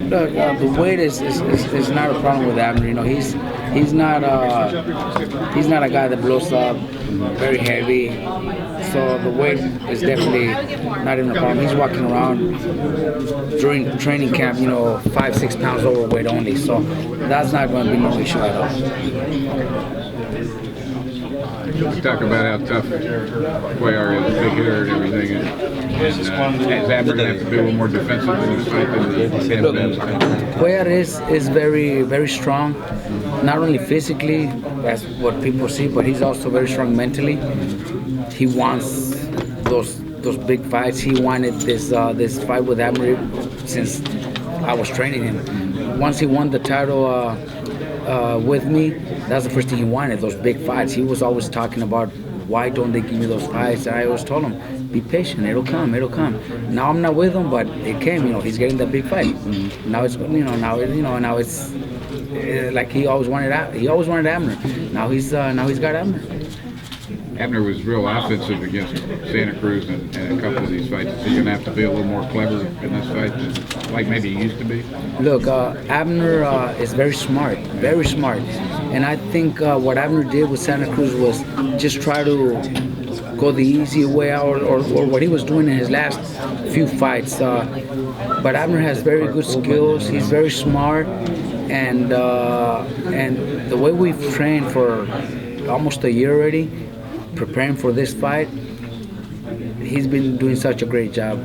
Look, the weight is not a problem with Abner. You know, he's not a guy that blows up very heavy. So the weight is definitely not even a problem. He's walking around during training camp, 5-6 pounds overweight only. So that's not going to be no issue at all. You talk about how tough Cuellar is, big hitter and everything. Is Abner going to have to be a little more defensive in this fight than he has been? Cuellar is very, very strong, not only physically, as what people see, but he's also very strong mentally. He wants those big fights. He wanted this fight with Abner since I was training him. Once he won the title with me, that's the first thing he wanted, those big fights. He was always talking about, why don't they give me those fights? And I always told him, be patient, it'll come. Now I'm not with him, but it came, he's getting that big fight. Now it's, now it's like he always wanted Abner. Now he's got Abner. Abner was real offensive against Santa Cruz and a couple of these fights. Is he going to have to be a little more clever in this fight than like maybe he used to be? Look, Abner is very smart. And I think what Abner did with Santa Cruz was just try to go the easy way out, or what he was doing in his last few fights. But Abner has very good skills. He's very smart. And the way we've trained for almost a year already, preparing for this fight, he's been doing such a great job.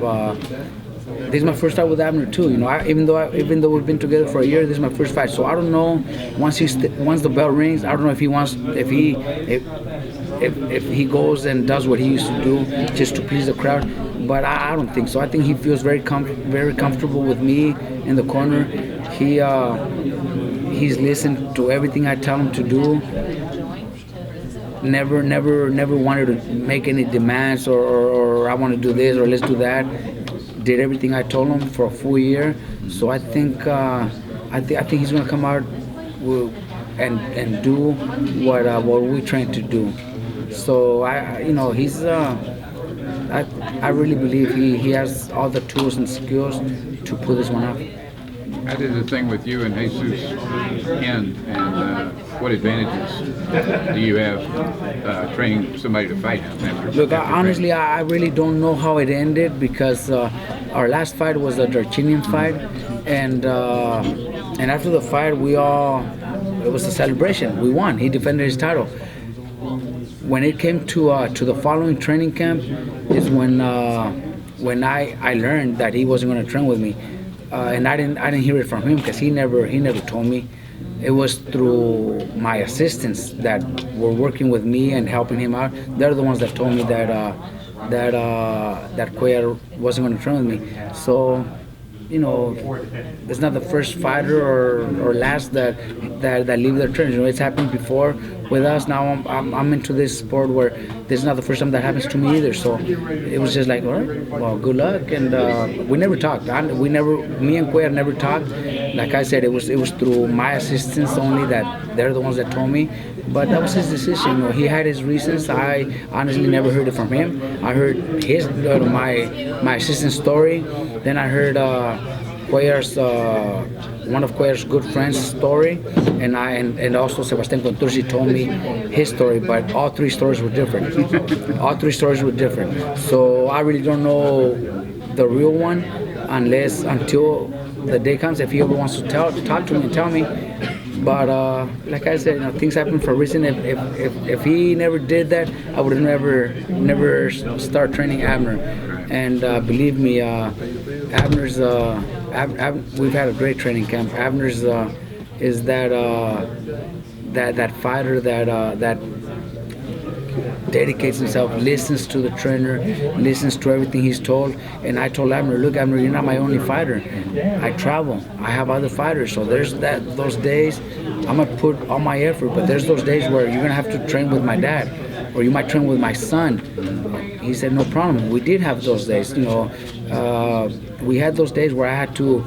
This is my first fight with Abner too. Even though we've been together for a year, this is my first fight. So I don't know. Once the bell rings, I don't know if he goes and does what he used to do just to please the crowd. But I don't think so. I think he feels very comfortable with me in the corner. He's listened to everything I tell him to do. Never wanted to make any demands or I want to do this or let's do that. Did everything I told him for a full year. So I think he's going to come out and do what we trained to do. So I really believe he has all the tools and skills to pull this one off. How did the thing with you and Jesus end, and what advantages do you have training somebody to fight? Look, honestly, I really don't know how it ended because our last fight was a Darchinian fight, and after the fight, it was a celebration. We won. He defended his title. When it came to the following training camp, is when I learned that he wasn't going to train with me. And I didn't hear it from him because he never told me. It was through my assistants that were working with me and helping him out. They're the ones that told me that Cuellar wasn't going to train with me. So, it's not the first fighter or last that leave their trainers. It's happened before with us. Now I'm into this sport where this is not the first time that happens to me either. So it was just like, all right, well, good luck. And we never talked. Me and Cuellar never talked. Like I said, it was through my assistants only that they're the ones that told me. But that was his decision. He had his reasons. I honestly never heard it from him. I heard my assistant's story. Then I heard Cuellar's one of Cuellar's good friends' story, and also Sebastián Contursi told me his story. But all three stories were different. So I really don't know the real one until the day comes. If he ever wants to talk to me and tell me. But like I said, things happen for a reason. If he never did that, I would have never start training Abner. And believe me, Abner's. We've had a great training camp. Abner's is that fighter that dedicates himself, listens to the trainer, listens to everything he's told. And I told Abner, look, Abner, you're not my only fighter. I travel. I have other fighters. So there's those days I'm gonna put all my effort, but there's those days where you're gonna have to train with my dad, or you might train with my son. He said, no problem. We did have those days. We had those days where I had to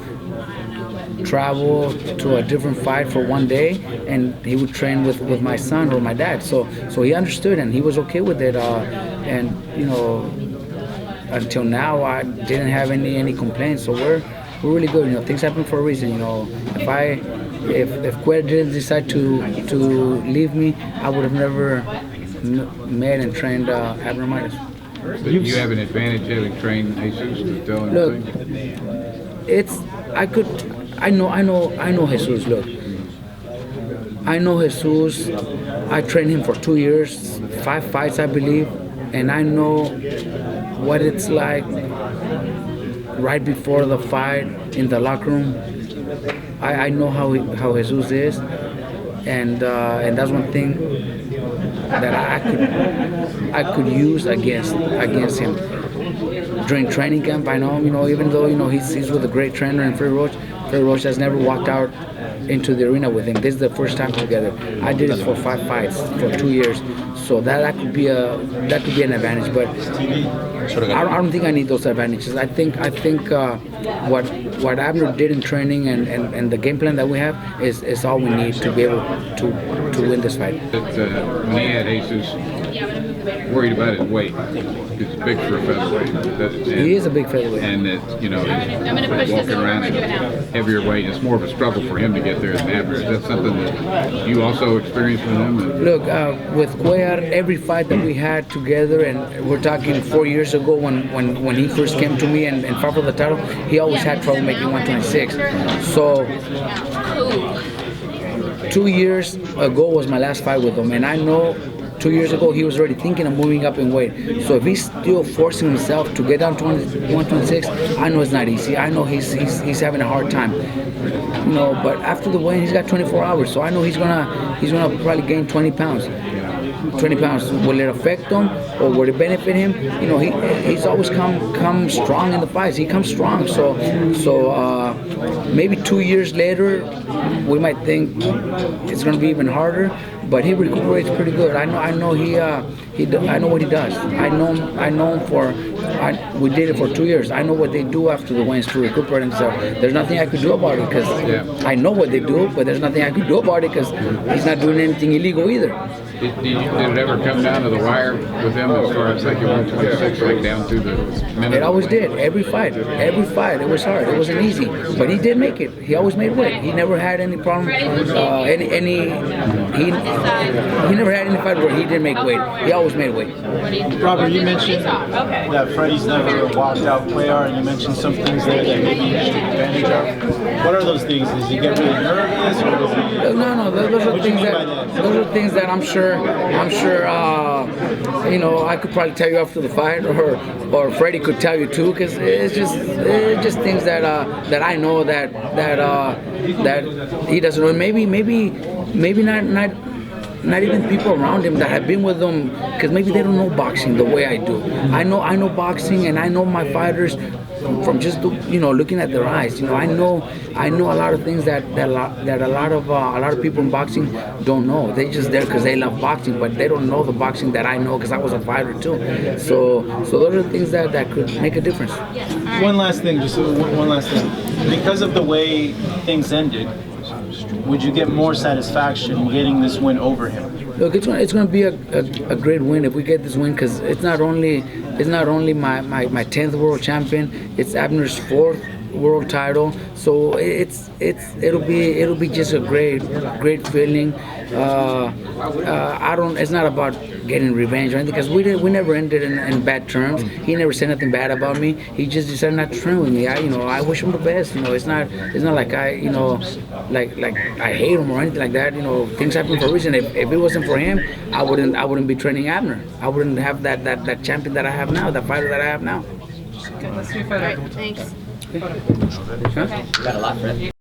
travel to a different fight for one day, and he would train with my son or my dad. So he understood and he was okay with it. And until now, I didn't have any complaints. So really good. You know, things happen for a reason. You know, if Cuellar didn't decide to leave me, I would have never met and trained Abner Mares. But you have an advantage having trained Jesus to tell him Look, things. I know Jesus. Look, I know Jesus. I trained him for 2 years, 5 fights, I believe, and I know what it's like right before the fight in the locker room. I know how Jesus is, and that's one thing that I could use against him during training camp. I know, you know, even though, you know, he's with a great trainer in Freddie Roach. Freddie Roach has never walked out into the arena with him. This is the first time together. I did it for 5 fights for 2 years, so that could be an advantage. But I don't think I need those advantages. I think what Abner did in training and the game plan that we have is all we need to be able to win this fight. When he had Jesus, worried about his weight. He's big for a featherweight. He is a big featherweight. And that, you know, he's walking around at heavier weight. It's more of a struggle for him to get there than Abner. Is that something that you also experienced with him? Look, with Cuellar, every fight that we had together, and we're talking 4 years ago when he first came to me and fought for the title, he always had trouble making 126. So 2 years ago was my last fight with him, and I know 2 years ago he was already thinking of moving up in weight. So if he's still forcing himself to get down to 126, I know it's not easy. I know he's having a hard time. You know, but after the weigh-in, he's got 24 hours, so I know he's gonna probably gain 20 pounds. 20 pounds. Will it affect him or will it benefit him? You know, he's always come strong in the fights. He comes strong. So maybe 2 years later, we might think it's going to be even harder. But he recuperates pretty good. I know I know what he does. I know him for. We did it for 2 years. I know what they do after the wins to recuperate themselves. There's nothing I could do about it because I know what they do, but there's nothing I could do about it because he's not doing anything illegal either. Did it ever come down to the wire with him as far as like 126, like down to the minute? It always did. Every fight. It was hard. It wasn't easy, but he did make it. He always made weight. He never had any problem. He never had any fight where he didn't make weight. He always made weight. Robert, you mentioned that Freddie's never walked out Cuellar, and you mentioned some things there that maybe you should take advantage of. What are those things? Does he get really nervous, or does he? No. Those are things that I'm sure. You know, I could probably tell you after the fight, or Freddie could tell you too, because it's just things that I know that he doesn't know. Maybe not even people around him that have been with him, because maybe they don't know boxing the way I do. I know boxing, and I know my fighters from just looking at their eyes. You know, I know a lot of things that a lot of people in boxing don't know. They just there because they love boxing, but they don't know the boxing that I know because I was a fighter too. So those are the things that could make a difference. One last thing. Because of the way things ended, would you get more satisfaction getting this win over him? Look, it's going to be a great win if we get this win, because it's not only my 10th world champion, it's Abner's 4th world title. So it'll be just a great feeling. It's not about getting revenge or anything, because we never ended in bad terms. He never said nothing bad about me. He just decided not to train with me. I wish him the best. You know, it's not like like I hate him or anything like that. You know, things happen for a reason. If it wasn't for him, I wouldn't be training Abner. I wouldn't have that champion that I have now, that fighter that I have now. Good. Let's see if I. Thanks. Huh? Got a lot, Fred.